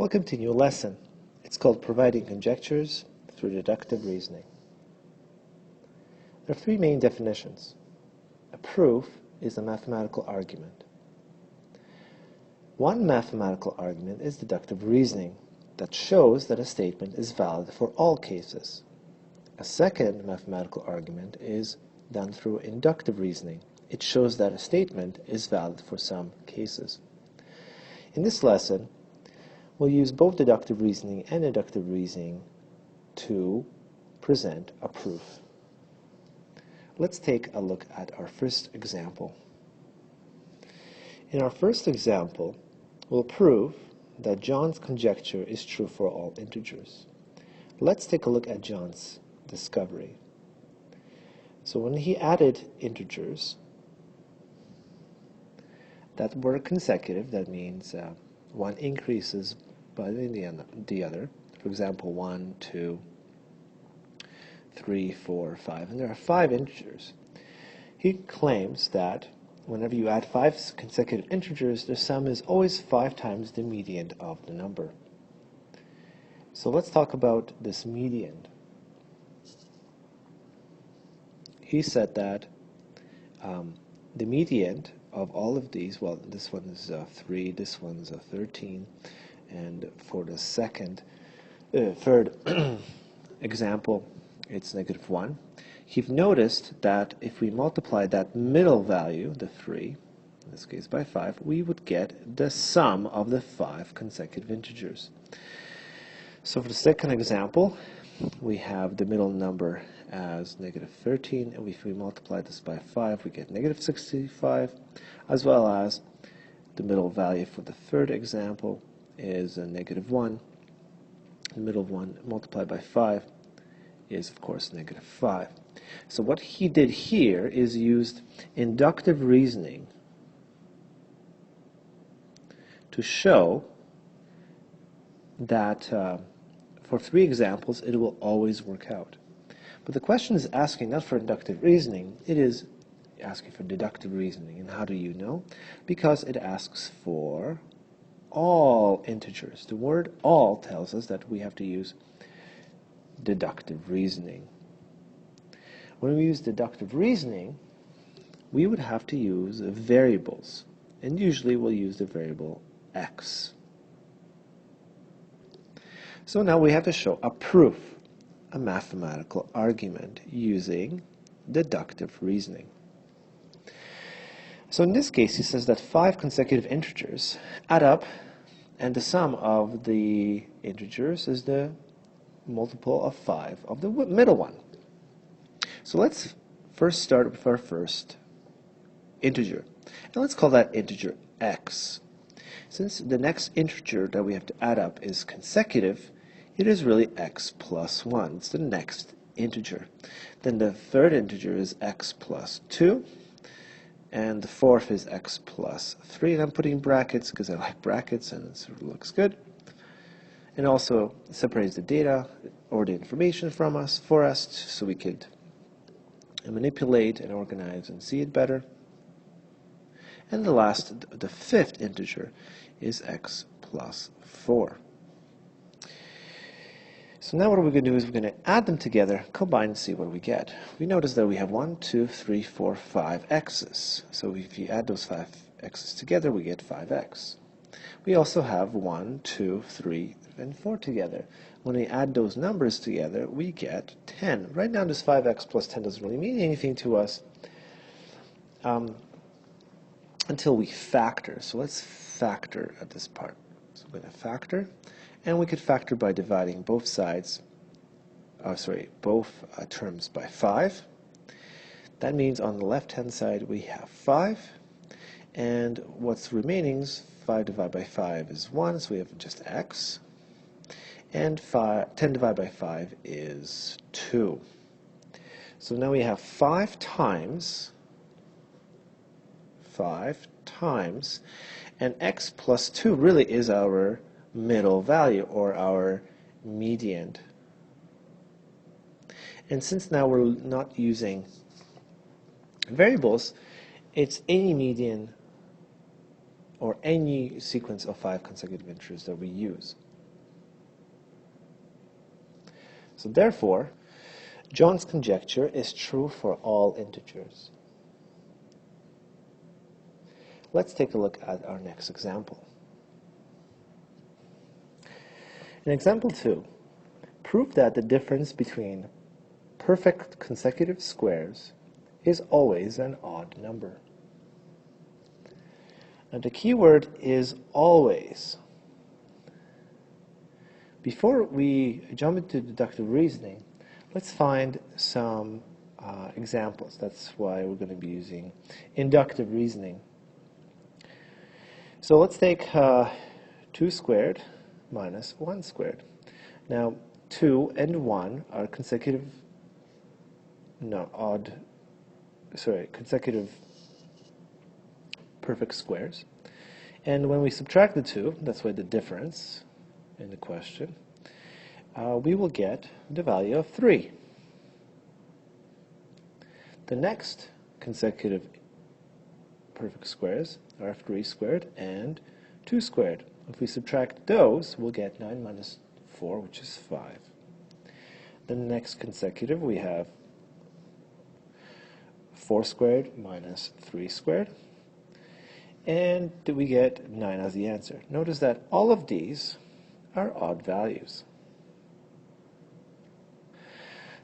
Welcome to a new lesson. It's called Providing Conjectures Through Deductive Reasoning. There are three main definitions. A proof is a mathematical argument. One mathematical argument is deductive reasoning that shows that a statement is valid for all cases. A second mathematical argument is done through inductive reasoning. It shows that a statement is valid for some cases. In this lesson, we'll use both deductive reasoning and inductive reasoning to present a proof. Let's take a look at our first example. In our first example, we'll prove that John's conjecture is true for all integers. Let's take a look at John's discovery. So when he added integers that were consecutive, that means one increases by the other. For example, 1, 2, 3, 4, 5, and there are 5 integers. He claims that whenever you add 5 consecutive integers, the sum is always 5 times the median of the number. So let's talk about this median. He said that the median of all of these, well, this one is 3, this one is 13, and for the third example, it's -1. You've noticed that if we multiply that middle value, the 3, in this case by 5, we would get the sum of the 5 consecutive integers. So for the second example, we have the middle number as -13, and if we multiply this by 5, we get -65, as well as the middle value for the third example is a -1. The middle of 1 multiplied by 5 is, of course, -5. So what he did here is used inductive reasoning to show that for 3 examples, it will always work out. But the question is asking not for inductive reasoning, it is asking for deductive reasoning. And how do you know? Because it asks for all integers. The word all tells us that we have to use deductive reasoning. When we use deductive reasoning, we would have to use variables. And usually we'll use the variable x. So now we have to show a proof, a mathematical argument using deductive reasoning. So in this case, he says that 5 consecutive integers add up, and the sum of the integers is the multiple of 5 of the middle one. So let's first start with our first integer. And let's call that integer x. Since the next integer that we have to add up is consecutive, it is really x plus 1. It's the next integer. Then the third integer is x plus 2. And the fourth is x plus 3. And I'm putting brackets because I like brackets and it sort of looks good. And also separates the data or the information for us so we could manipulate and organize and see it better. And the fifth integer is x plus 4. So now what we're going to do is we're going to add them together, combine, and see what we get. We notice that we have 1, 2, 3, 4, 5 x's. So if you add those 5 x's together, we get 5x. We also have 1, 2, 3, and 4 together. When we add those numbers together, we get 10. Right now, this 5x plus 10 doesn't really mean anything to us until we factor. So let's factor at this part. So we're going to factor. And we could factor by dividing both terms by 5. That means on the left-hand side we have 5, and what's remaining is 5 divided by 5 is 1, so we have just x, and 10 divided by 5 is 2. So now we have 5 times, and x plus 2 really is our middle value or our median. And since now we're not using variables, it's any median or any sequence of 5 consecutive integers that we use. So therefore, John's conjecture is true for all integers. Let's take a look at our next example. In example 2, prove that the difference between perfect consecutive squares is always an odd number. Now the key word is always. Before we jump into deductive reasoning, let's find some examples. That's why we're going to be using inductive reasoning. So let's take 2 squared minus 1 squared. Now 2 and 1 are consecutive perfect squares. And when we subtract the two, that's why the difference in the question, we will get the value of 3. The next consecutive perfect squares are 3 squared and 2 squared. If we subtract those, we'll get 9 minus 4, which is 5. The next consecutive, we have 4 squared minus 3 squared. And we get 9 as the answer. Notice that all of these are odd values.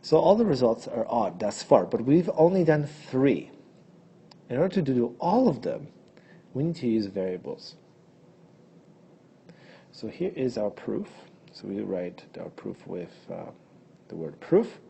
So all the results are odd thus far, but we've only done 3. In order to do all of them, we need to use variables. So here is our proof. So we write our proof with the word proof,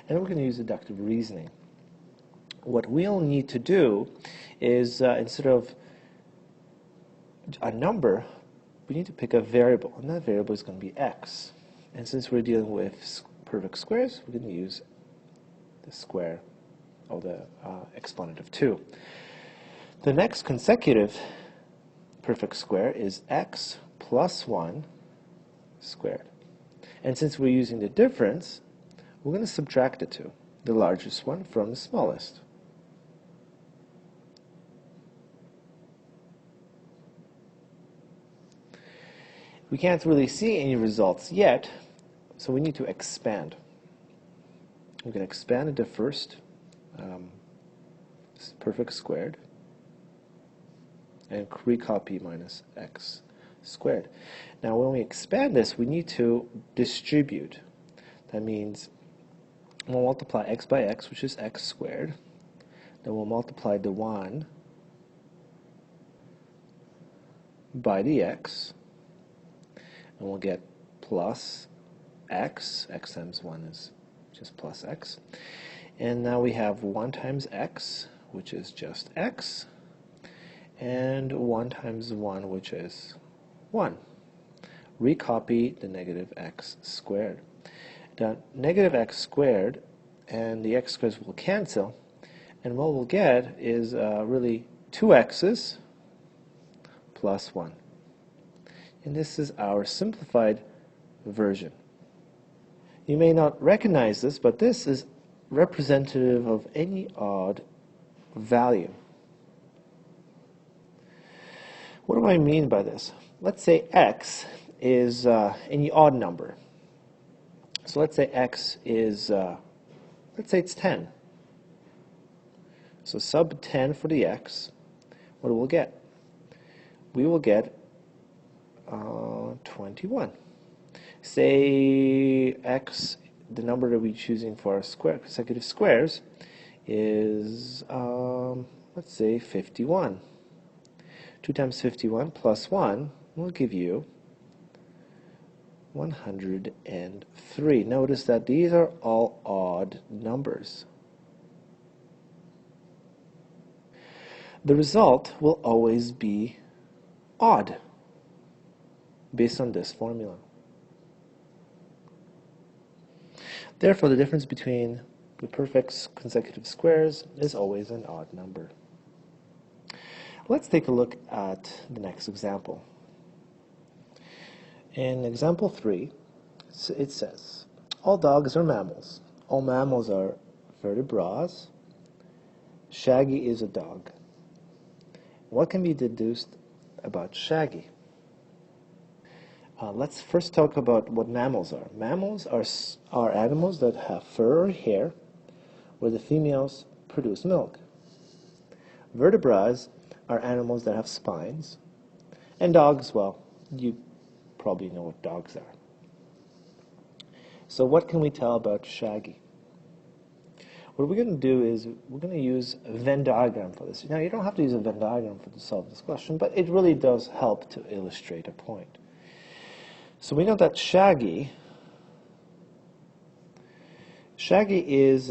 and we're going to use deductive reasoning. What we'll need to do is, instead of a number, we need to pick a variable, and that variable is going to be x. And since we're dealing with perfect squares, we're going to use the square of the exponent of 2. The next consecutive perfect square is x plus 1 squared. And since we're using the difference, we're going to subtract the 2, the largest one from the smallest. We can't really see any results yet, so we need to expand. We can expand the first perfect squared and recopy minus x squared. Now when we expand this, we need to distribute. That means we'll multiply x by x, which is x squared. Then we'll multiply the 1 by the x, and we'll get plus x. X times 1 is just plus x. And now we have 1 times x, which is just x, and 1 times 1, which is 1. Recopy the negative x squared. The negative x squared and the x squares will cancel, and what we'll get is really 2 x's plus 1. And this is our simplified version. You may not recognize this, but this is representative of any odd value. What do I mean by this? Let's say x is any odd number. So let's say x is, let's say it's 10. So sub 10 for the x, what will we get? We will get 21. Say x, the number that we're choosing for our consecutive squares, is, let's say 51. 2 times 51 plus 1 will give you 103. Notice that these are all odd numbers. The result will always be odd based on this formula. Therefore, the difference between the perfect consecutive squares is always an odd number. Let's take a look at the next example. In example 3, it says, all dogs are mammals. All mammals are vertebrates. Shaggy is a dog. What can be deduced about Shaggy? Let's first talk about what mammals are. Mammals are animals that have fur or hair where the females produce milk. Vertebrates are animals that have spines. And dogs, well, you probably know what dogs are. So what can we tell about Shaggy? What we're going to do is we're going to use a Venn diagram for this. Now, you don't have to use a Venn diagram to solve this question, but it really does help to illustrate a point. So we know that Shaggy is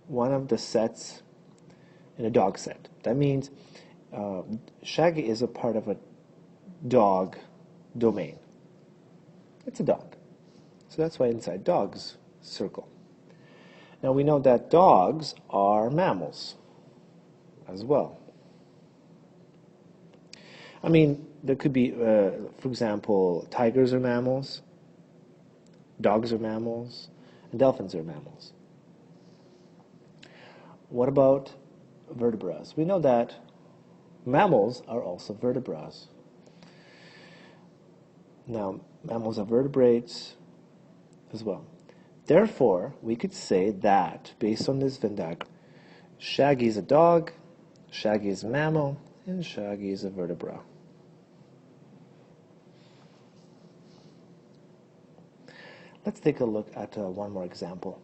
one of the sets in a dog set. That means Shaggy is a part of a dog domain. It's a dog. So that's why inside dogs circle. Now we know that dogs are mammals as well. I mean, there could be, for example, tigers are mammals, dogs are mammals, and dolphins are mammals. What about vertebrates? We know that mammals are also vertebrates. Now, mammals are vertebrates as well. Therefore, we could say that, based on this Venn diagram, Shaggy is a dog, Shaggy is a mammal, and Shaggy is a vertebrate. Let's take a look at one more example.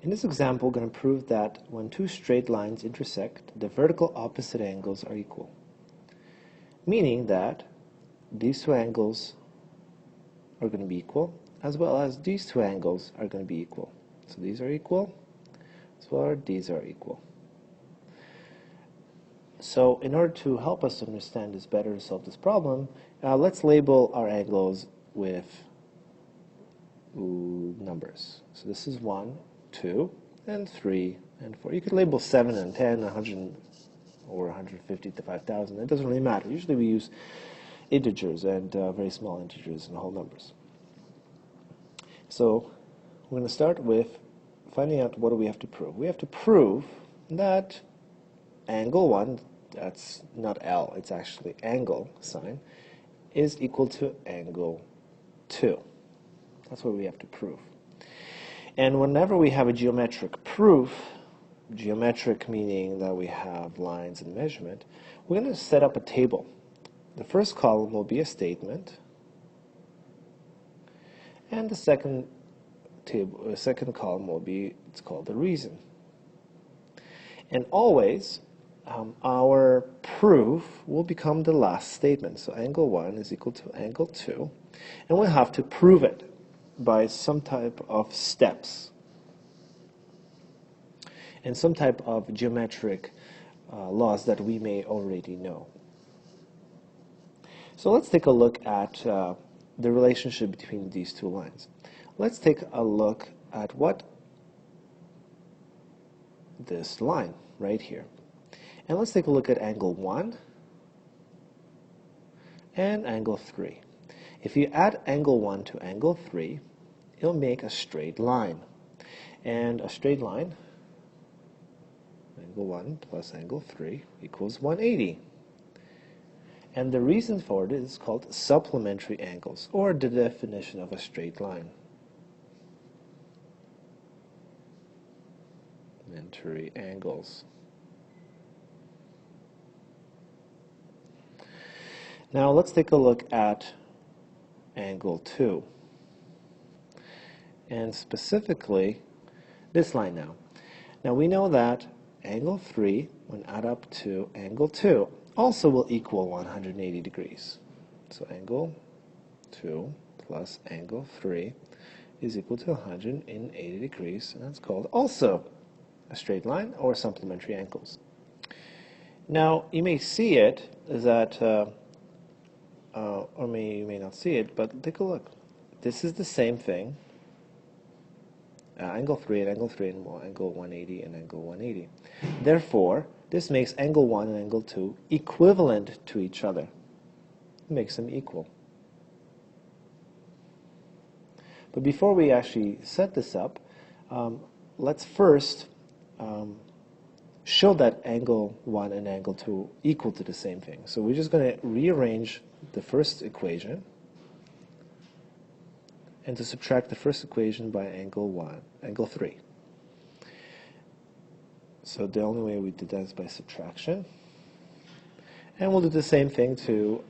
In this example, we're going to prove that when two straight lines intersect, the vertical opposite angles are equal. Meaning that these two angles are going to be equal, as well as these two angles are going to be equal. So these are equal, as well as these are equal. So in order to help us understand this better and solve this problem, let's label our angles with numbers. So this is 1, 2, and 3, and 4. You could label 7 and 10, 100, or 150 to 5,000. It doesn't really matter. Usually we use integers and very small integers and whole numbers. So we're going to start with finding out what do we have to prove. We have to prove that angle 1, that's not L, it's actually angle sign, is equal to angle 2. That's what we have to prove. And whenever we have a geometric proof, geometric meaning that we have lines and measurement, we're going to set up a table. The first column will be a statement, and the second column will be, it's called the reason. And always, our proof will become the last statement. So angle 1 is equal to angle 2, and we'll have to prove it by some type of steps and some type of geometric laws that we may already know. So let's take a look at the relationship between these two lines. Let's take a look at what this line right here. And let's take a look at angle 1 and angle 3. If you add angle 1 to angle 3, it'll make a straight line. And a straight line, angle 1 plus angle 3 equals 180. And the reason for it is called supplementary angles, or the definition of a straight line. Supplementary angles. Now let's take a look at angle 2. And specifically, this line now. Now we know that angle 3, when add up to angle 2, also will equal 180 degrees. So angle 2 plus angle 3 is equal to 180 degrees, and that's called also a straight line or supplementary angles. Now you may see it that, or you may not see it, but take a look. This is the same thing. Angle 3 and angle 3 and angle 180 and angle 180. Therefore, this makes angle 1 and angle 2 equivalent to each other. It makes them equal. But before we actually set this up, let's first show that angle 1 and angle 2 equal to the same thing. So we're just going to rearrange the first equation and to subtract the first equation by angle 3. So the only way we did that is by subtraction. And we'll do the same thing to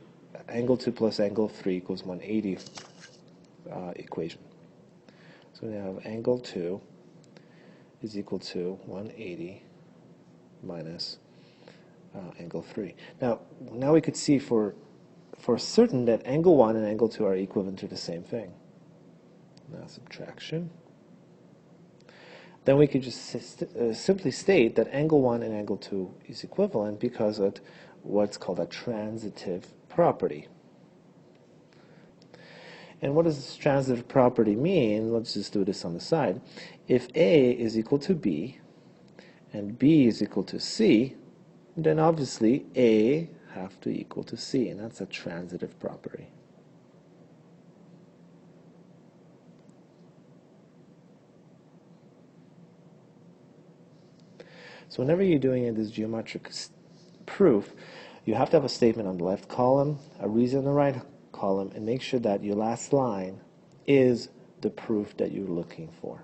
angle 2 plus angle 3 equals 180 equation. So we have angle 2 is equal to 180 minus angle 3. Now we could see for certain that angle 1 and angle 2 are equivalent to the same thing. Now subtraction. Then we could just simply state that angle 1 and angle 2 is equivalent because of what's called a transitive property. And what does this transitive property mean? Let's just do this on the side. If A is equal to B and B is equal to C, then obviously A have to equal to C, and that's a transitive property. So whenever you're doing this geometric proof, you have to have a statement on the left column, a reason on the right column, and make sure that your last line is the proof that you're looking for.